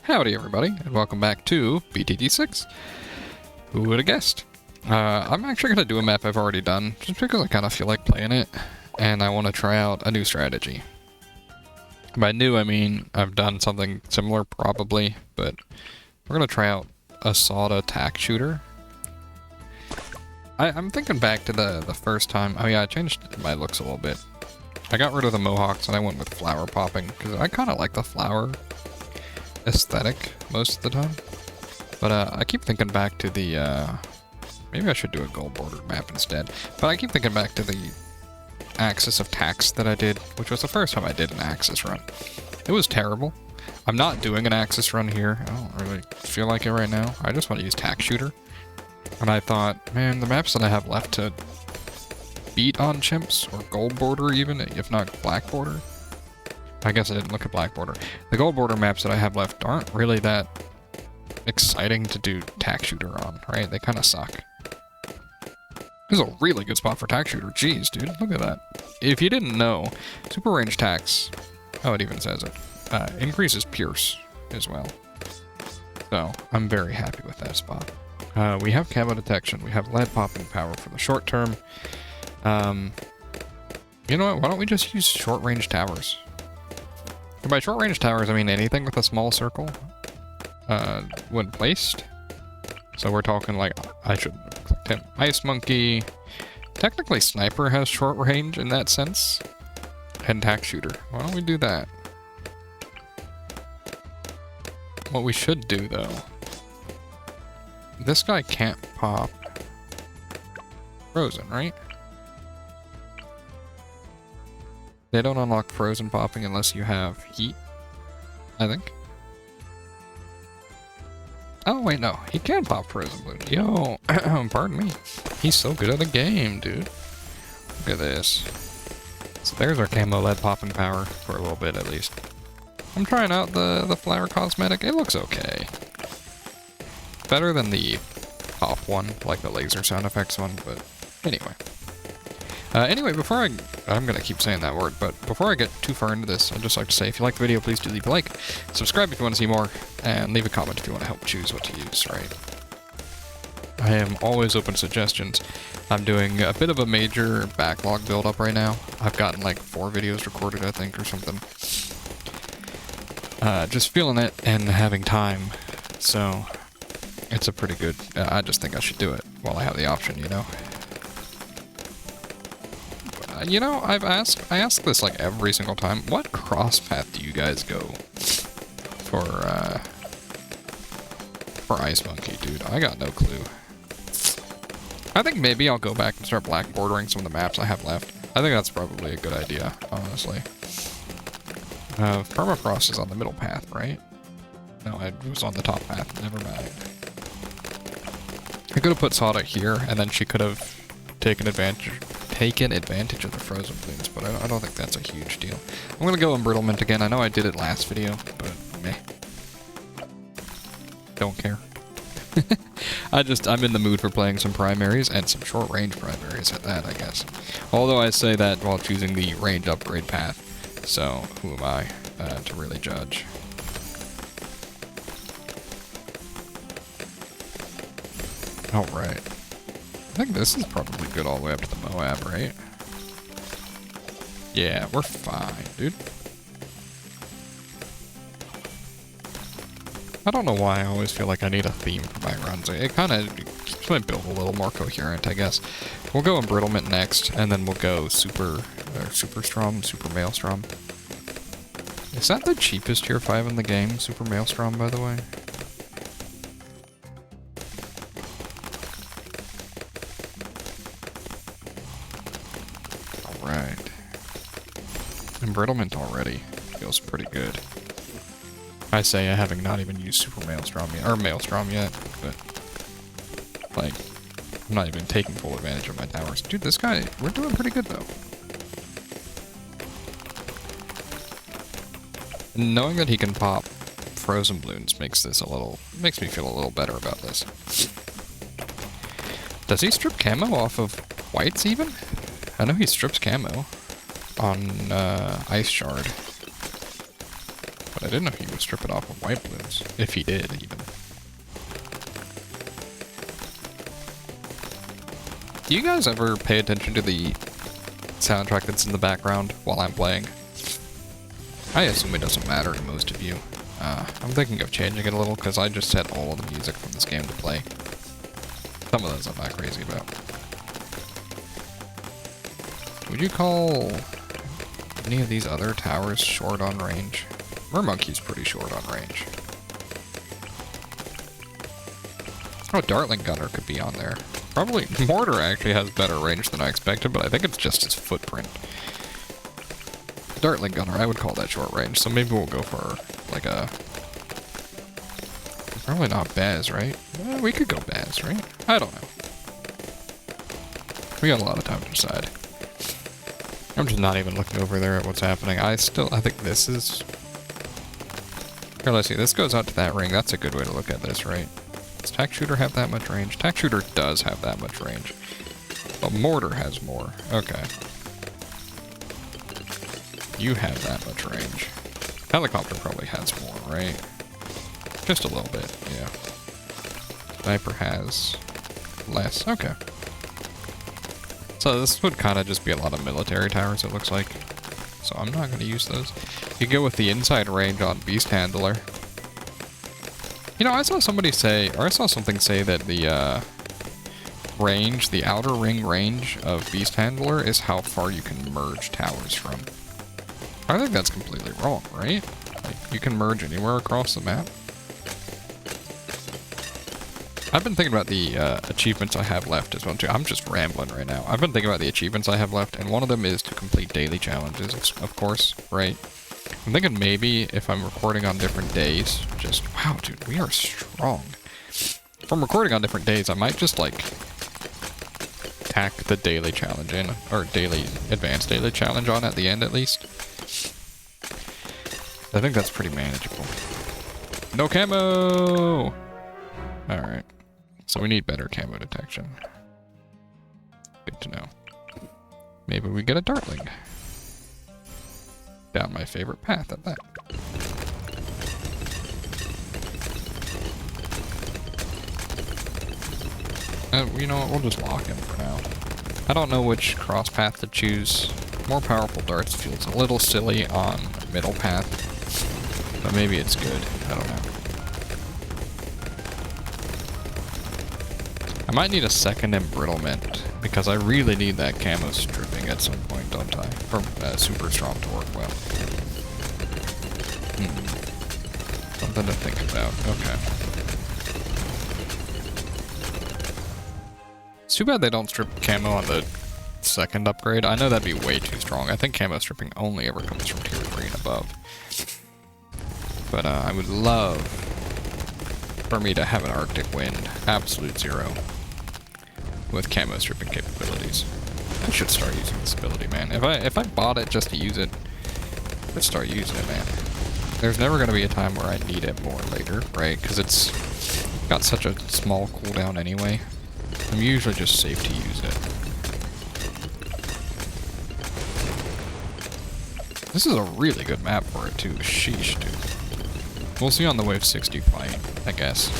Howdy everybody, and welcome back to BTD6. Who would have guessed? I'm actually going to do a map I've already done, just because I kind of feel like playing it, and I want to try out a new strategy. By new, I mean I've done something similar, probably, but we're going to try out a Soda tack shooter. I'm thinking back to the first time. Oh yeah, I changed my looks a little bit. I got rid of the mohawks and I went with flower popping, because I kind of like the flower aesthetic most of the time. But I keep thinking back to the, maybe I should do a gold bordered map instead. But I keep thinking back to the Axis of Tax that I did, which was the first time I did an Axis run. It was terrible. I'm not doing an Axis run here. I don't really feel like it right now. I just want to use Tack Shooter. And I thought, man, the maps that I have left to beat on Chimps, or gold border even, if not black border. I guess I didn't look at black border. The gold border maps that I have left aren't really that exciting to do tack shooter on, right? They kind of suck. This is a really good spot for tack shooter. Jeez, dude, look at that. If you didn't know, super range tacks, oh, it even says it, increases Pierce as well. So I'm very happy with that spot. We have camo detection. We have lead popping power for the short term. You know what? Why don't we just use short range towers? And by short range towers, I mean anything with a small circle when placed. So we're talking like, I should click him. Ice Monkey. Technically Sniper has short range in that sense. And Tack Shooter. Why don't we do that? What we should do though. This guy can't pop Frozen, right? They don't unlock Frozen popping unless you have Heat, I think. Oh, wait, no. He can pop Frozen Balloon. Yo, pardon me. He's so good at the game, dude. Look at this. So there's our camo lead popping power, for a little bit at least. I'm trying out the flower cosmetic. It looks okay. Better than the pop one, like the laser sound effects one, but anyway. Anyway, before I'm gonna keep saying that word, but before I get too far into this, I'd just like to say, if you like the video, please do leave a like, subscribe if you want to see more, and leave a comment if you want to help choose what to use, right? I am always open to suggestions. I'm doing a bit of a major backlog build-up right now. I've gotten like 4 videos recorded, I think, or something. Just feeling it and having time, so it's a pretty good, I just think I should do it while I have the option, you know? You know, I ask this like every single time. What cross path do you guys go for Ice Monkey, dude? I got no clue. I think maybe I'll go back and start black bordering some of the maps I have left. I think that's probably a good idea, honestly. Permafrost is on the middle path, right? No, it was on the top path. Never mind. I could have put Soda here, and then she could have taken advantage of the frozen balloons, but I don't think that's a huge deal. I'm gonna go embrittlement again. I know I did it last video, but meh. Don't care. I'm in the mood for playing some primaries, and some short range primaries at that, I guess. Although I say that while choosing the range upgrade path, so who am I to really judge? Alright. I think this is probably good all the way up to the Moab, right? Yeah, we're fine, dude. I don't know why I always feel like I need a theme for my runs. It kind of keeps my build a little more coherent, I guess. We'll go embrittlement next, and then we'll go super maelstrom. Is that the cheapest tier 5 in the game, super maelstrom, by the way? Alright. Embrittlement already feels pretty good. I say I having not even used super maelstrom yet, or maelstrom yet, but like, I'm not even taking full advantage of my towers. Dude, this guy, we're doing pretty good though. And knowing that he can pop frozen balloons makes me feel a little better about this. Does he strip camo off of whites even? I know he strips camo on Ice Shard. But but I didn't know he would strip it off with white balloons. If he did, even. Do you guys ever pay attention to the soundtrack that's in the background while I'm playing? I assume it doesn't matter to most of you. I'm thinking of changing it a little because I just set all of the music from this game to play. Some of those I'm not crazy about. Would you call any of these other towers short on range? Mermonkey's pretty short on range. Oh, Dartling Gunner could be on there. Probably Mortar actually has better range than I expected, but I think it's just his footprint. Dartling Gunner, I would call that short range, so maybe we'll go for like a... Probably not Baz, right? We could go Baz, right? I don't know. We got a lot of time to decide. I'm just not even looking over there at what's happening. I think this is... Here, let's see, this goes out to that ring. That's a good way to look at this, right? Does Tack Shooter have that much range? Tack Shooter does have that much range. But Mortar has more. Okay. You have that much range. Helicopter probably has more, right? Just a little bit, yeah. Sniper has less. Okay. So this would kind of just be a lot of military towers, it looks like. So I'm not going to use those. You go with the inside range on Beast Handler. You know, I saw somebody say, or I saw something say that the range, the outer ring range of Beast Handler is how far you can merge towers from. I think that's completely wrong, right? Like, you can merge anywhere across the map. I've been thinking about the achievements I have left as well, too. I'm just rambling right now. I've been thinking about the achievements I have left, and one of them is to complete daily challenges, of course, right? I'm thinking maybe if I'm recording on different days, just... Wow, dude, we are strong. If I'm recording on different days, I might just, like, tack the daily challenge in, or advanced daily challenge on at the end, at least. I think that's pretty manageable. No camo! Alright. So we need better camo detection. Good to know. Maybe we get a Dartling. Down my favorite path at that. You know what, we'll just lock him for now. I don't know which cross path to choose. More powerful darts feels a little silly on middle path, but maybe it's good. I don't know. I might need a second embrittlement, because I really need that camo stripping at some point, don't I? Or super strong to work well. Something to think about. Okay. It's too bad they don't strip camo on the second upgrade. I know that'd be way too strong. I think camo stripping only ever comes from tier 3 and above. But I would love for me to have an Arctic Wind, absolute 0, with camo stripping capabilities. I should start using this ability, man. If I bought it just to use it, let's start using it, man. There's never going to be a time where I need it more later, right? Because it's got such a small cooldown anyway. I'm usually just safe to use it. This is a really good map for it, too. Sheesh, dude. We'll see on the Wave 60 fight, I guess.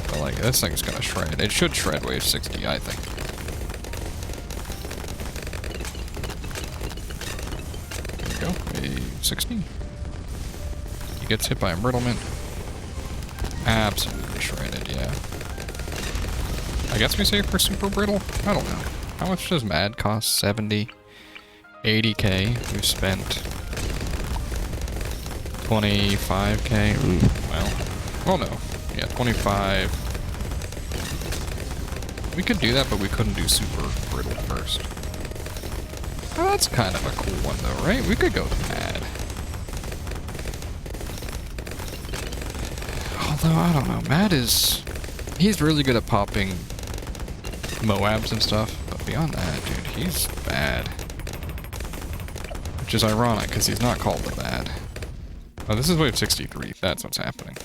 But, like, this thing's gonna shred. It should shred Wave 60, I think. There we go. Wave 60. He gets hit by embrittlement. Absolutely shredded, yeah. I guess we save for super brittle? I don't know. How much does MAD cost? 70? 80k? We've spent 25k? Ooh, well. Oh no. Yeah, 25. We could do that, but we couldn't do super brittle first. Oh, that's kind of a cool one though, right? We could go to MAD. Although, I don't know. MAD is... He's really good at popping Moabs and stuff, but beyond that, dude, he's bad. Which is ironic, because he's not called the bad. Oh, this is Wave 63. That's what's happening.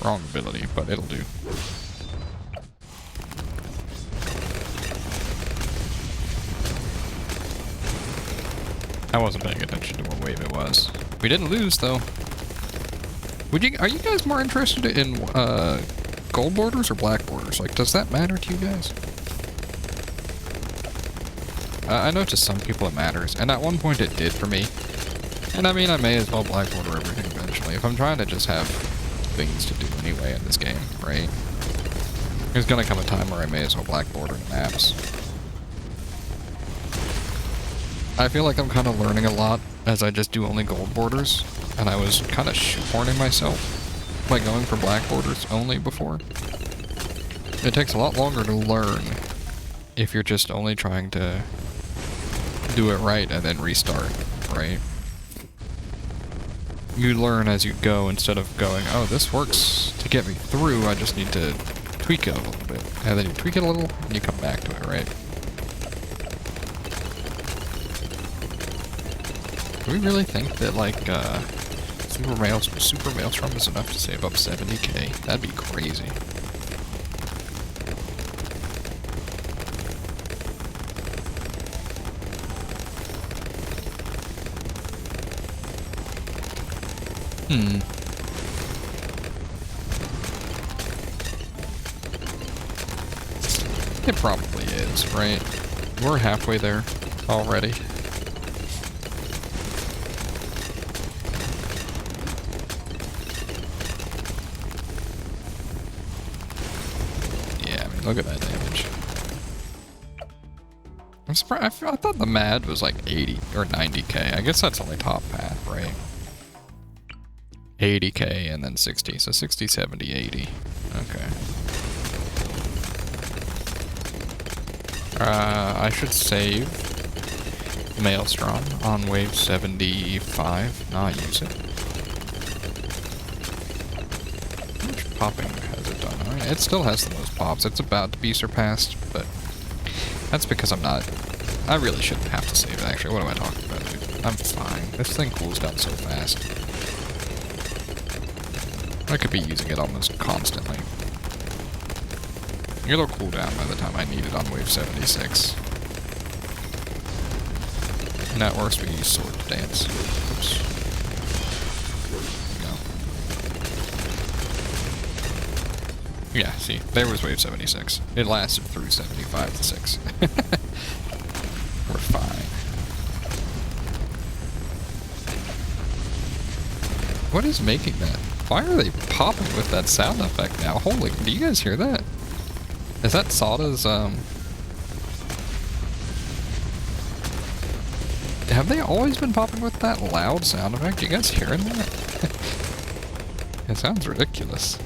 Wrong ability, but it'll do. I wasn't paying attention to what wave it was. We didn't lose though. Are you guys more interested in gold borders or black borders? Like, does that matter to you guys? I know to some people it matters, and at one point it did for me. And I mean, I may as well black border everything eventually. If I'm trying to just have things to do anyway in this game, right? There's gonna come a time where I may as well black border the maps. I feel like I'm kind of learning a lot as I just do only gold borders, and I was kind of shoehorning myself by going for black borders only before. It takes a lot longer to learn if you're just only trying to do it right and then restart, right? You learn as you go instead of going, oh, this works to get me through, I just need to tweak it a little bit. And then you tweak it a little, and you come back to it, right? Do we really think that, like, Super Maelstrom is enough to save up 70k? That'd be crazy. It probably is, right? We're halfway there already. Yeah, I mean, look at that damage. I'm surprised. I thought the MAD was like 80 or 90k. I guess that's only top path, right? 80k and then 60. So 60, 70, 80. Okay. I should save Maelstrom on wave 75, not use it. How much popping has it done? I mean, it still has the most pops. It's about to be surpassed, but that's because I really shouldn't have to save it, actually. What am I talking about, dude? I'm fine. This thing cools down so fast. I could be using it almost constantly. It'll cool down by the time I need it on wave 76. And at worst, we use sword to dance. Oops. No. Yeah, see, there was wave 76. It lasted through 75 to 6. We're fine. What is making that? Why are they popping with that sound effect now? Holy, do you guys hear that? Is that Sada's, have they always been popping with that loud sound effect? You guys hearing that? It sounds ridiculous.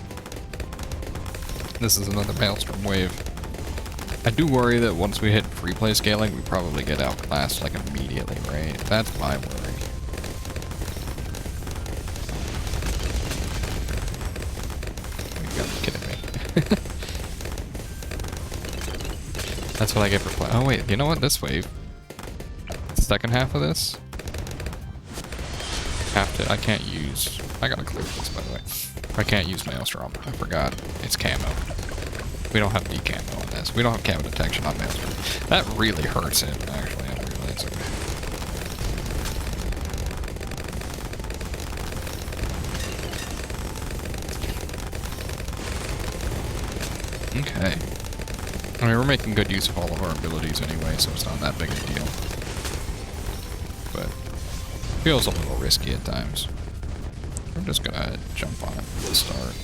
This is another Maelstrom wave. I do worry that once we hit free play scaling, we probably get outclassed like immediately, right? That's my worry. You gotta be kidding me. That's what I get for play. Oh wait, you know what? This wave. The second half of this. I can't use. I gotta clear this, by the way. I can't use Maelstrom. I forgot. It's camo. We don't have decamo on this. We don't have camo detection on Maelstrom. That really hurts it, actually. I don't realize it. Okay. I mean, we're making good use of all of our abilities anyway, so it's not that big a deal. But feels a little risky at times. I'm just gonna jump on it at the start.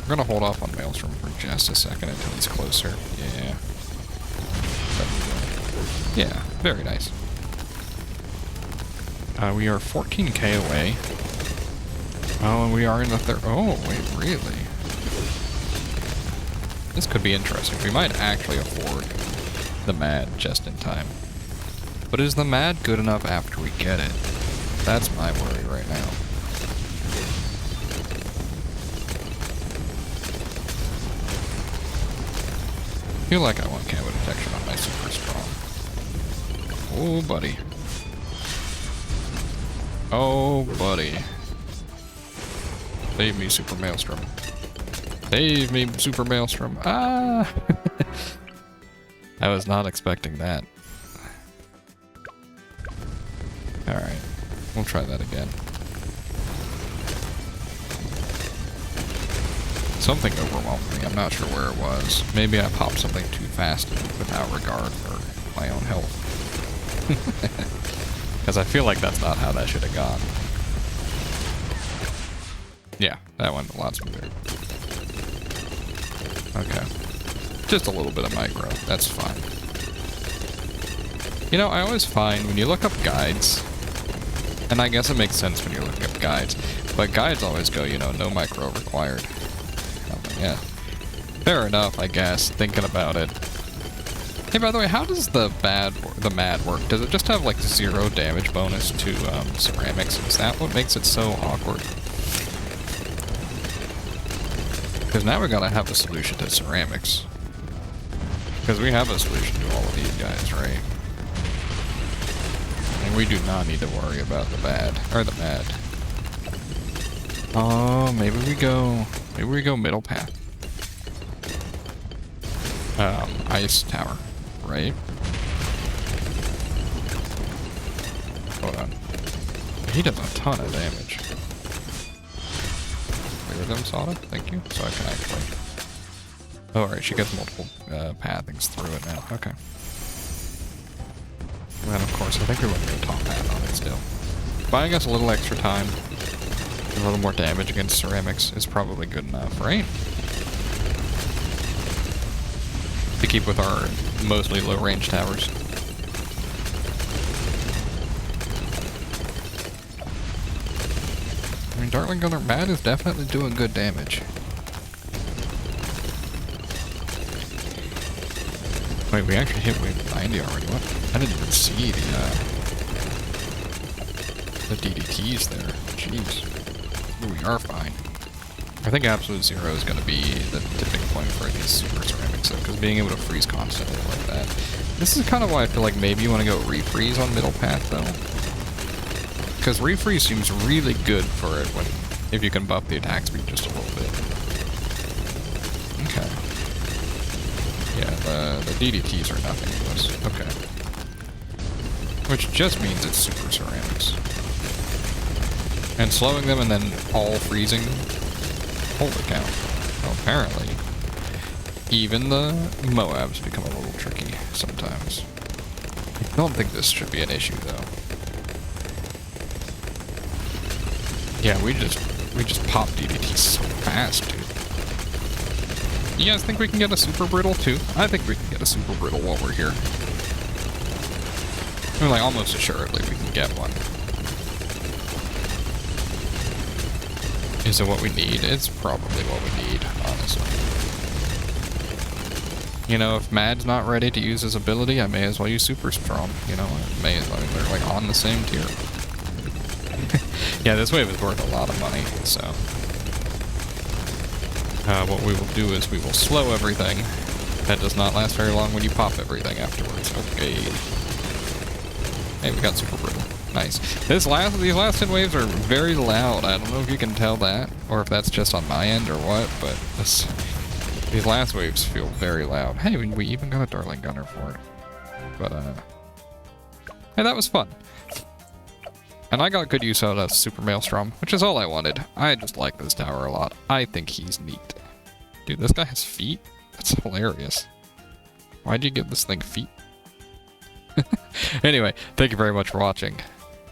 We're gonna hold off on Maelstrom for just a second until he's closer. Yeah. Yeah, very nice. We are 14k away. Oh, and we are in the third. Oh, wait, really? This could be interesting. We might actually afford the MAD just in time. But is the MAD good enough after we get it? That's my worry right now. I feel like I want camo detection on my super strong. Oh, buddy. Oh, buddy. Save me, Super Maelstrom. Save me, Super Maelstrom. Ah! I was not expecting that. Alright. We'll try that again. Something overwhelmed me. I'm not sure where it was. Maybe I popped something too fast without regard for my own health. Because I feel like that's not how that should have gone. Yeah, that went a lot smoother. Okay. Just a little bit of micro. That's fine. You know, I always find when you look up guides, and I guess it makes sense when you're looking up guides, but guides always go, you know, no micro required. Yeah. Fair enough, I guess, thinking about it. Hey, by the way, how does the mad work? Does it just have, like, 0 damage bonus to ceramics? Is that what makes it so awkward? Because now we gotta have a solution to ceramics. Because we have a solution to all of these guys, right? And we do not need to worry about the mad. Oh, maybe we go middle path. Ice tower, right? Hold on. He does a ton of damage. Clear them, Sada. Thank you. So I can actually... Oh, alright, she gets multiple pathings through it now. Okay. And then, of course, I think we want to go top path on it still. Buying us a little extra time, a little more damage against ceramics is probably good enough, right? To keep with our mostly low-range towers. I mean, Dartling Gunner Mad is definitely doing good damage. Wait, we actually hit wave 90 already. What? I didn't even see the DDTs there. Jeez. We are fine. I think absolute 0 is going to be the tipping point for these super ceramics, though, because being able to freeze constantly like that. This is kind of why I feel like maybe you want to go refreeze on middle path, though. Because refreeze seems really good for it if you can buff the attack speed just a little bit. Okay. Yeah, the DDTs are nothing to us. Okay. Which just means it's super ceramics. And slowing them and then all freezing. Holy cow. Well, apparently, even the Moabs become a little tricky sometimes. I don't think this should be an issue, though. Yeah, we just pop DDT so fast, dude. You guys think we can get a super brittle, too? I think we can get a super brittle while we're here. I mean, like, almost assuredly we can get one. Is it what we need? It's probably what we need, honestly. You know, if Mad's not ready to use his ability, I may as well use Super Strong. You know, I may as well. They're like on the same tier. Yeah, this wave is worth a lot of money, so. What we will do is we will slow everything. That does not last very long when you pop everything afterwards. Okay. Hey, we got Super Brittle. Nice. These last 10 waves are very loud. I don't know if you can tell that, or if that's just on my end or what, but these last waves feel very loud. Hey, we even got a Dartling Gunner for it. But, hey, that was fun. And I got good use out of Super Maelstrom, which is all I wanted. I just like this tower a lot. I think he's neat. Dude, this guy has feet? That's hilarious. Why'd you give this thing feet? Anyway, thank you very much for watching.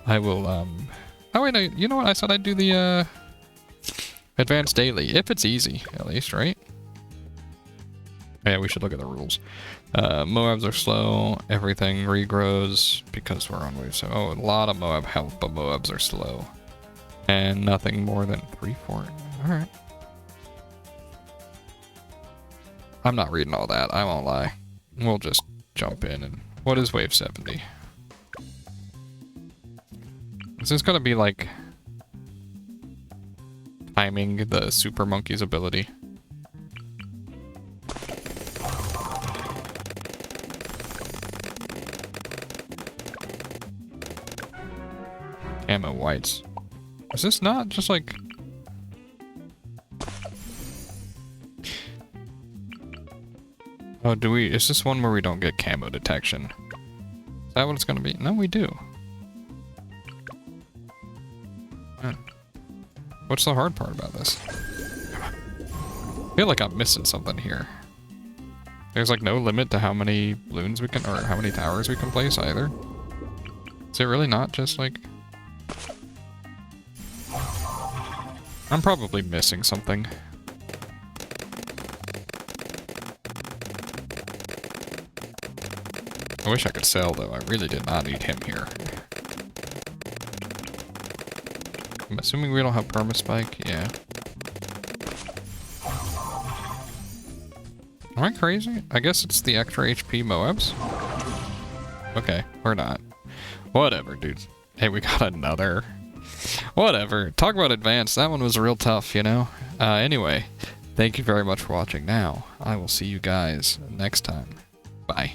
I will, Oh wait, no, you know what? I said I'd do the, Advanced Daily. If it's easy, at least, right? Yeah, we should look at the rules. Moabs are slow. Everything regrows because we're on wave. So, oh, a lot of Moab health, but Moabs are slow. And nothing more than 3-4. Alright. I'm not reading all that. I won't lie. We'll just jump in and... What is wave 70? Is this gonna be like... timing the Super Monkey's ability? Camo whites. Is this not just like... Oh, do we... Is this one where we don't get camo detection? Is that what it's gonna be? No, we do. What's the hard part about this? I feel like I'm missing something here. There's like no limit to how many balloons we can, or how many towers we can place either. Is it really not just like... I'm probably missing something. I wish I could sell though, I really did not need him here. I'm assuming we don't have permaspike, yeah. Am I crazy? I guess it's the extra HP Moabs? Okay, we're not. Whatever, dude. Hey, we got another. Whatever. Talk about advanced. That one was real tough, you know? Anyway, thank you very much for watching now. I will see you guys next time. Bye.